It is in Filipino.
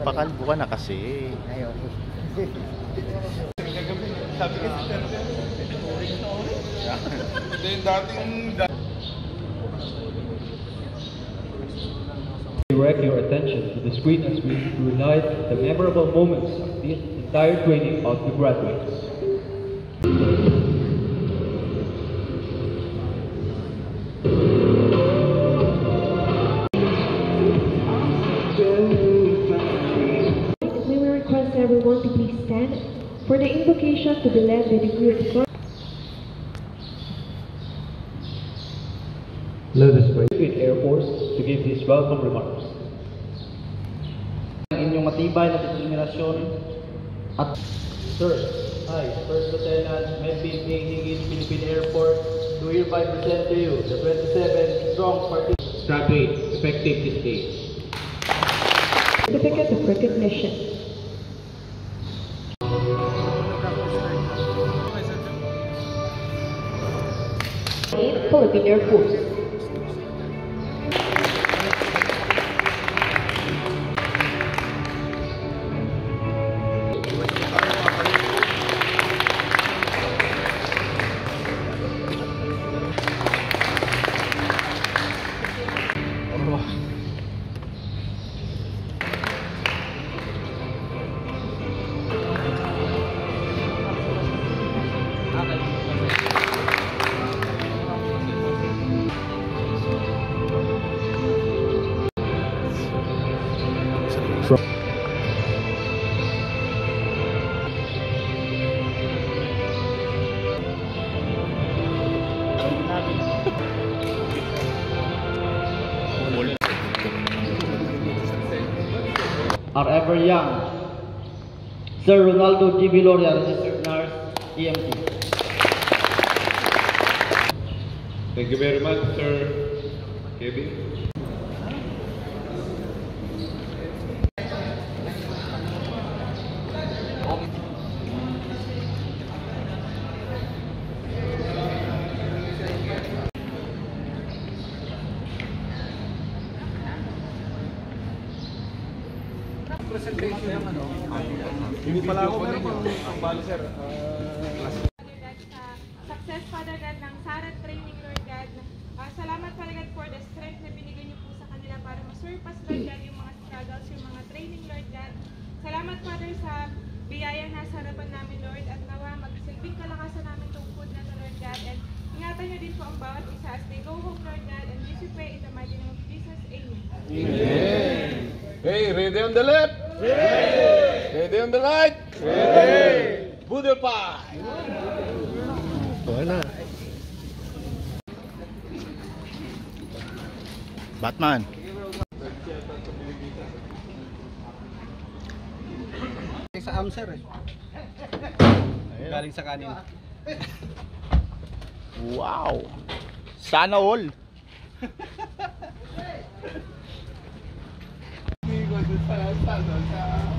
Nagpakalbo ka na kasi. Ayaw. Sabi kasi Direct your attention to the screen as we relight the memorable moments of the entire training of the graduates. We will request everyone to please stand for the invocation to be led by the group. Let us wait with Air Force to give these welcome remarks. Ang inyong matibay na determinasyon at Sir, I, First Lieutenant Melvin A. Hingis, Philippine Air Force, do hereby present to you the 27 strong participants graduate effective this day. Certificate of recognition. Philippine Air Force. our ever young Sir Ronaldo G. Viloria, registered nurse, EMT. Thank you very much, Sir Kevin. Presentation yung ano. Hindi pala ako ang bali, sir. Success, Father God, ng Sarat Training, Lord God. Salamat, Father God, for the strength na binigay niyo po sa kanila para masurpass, Lord God, yung mga struggles, yung mga training, Lord God. Salamat, Father, sa biyaya na sa harapan namin, Lord, at nawa magsilbing kalakasan namin tungkod na, Lord God. And ingatan niyo din po ang bawat isa as they go home, Lord God, and this we pray in the mighty name of Jesus. Amen. Amen. Hey, ready on the left? Ready! Ready on the right? Ready! Boodle pie! Wala. Batman. Sa Amser eh. Galing sa kanin. Wow. Sana all. Hindi ko doon sa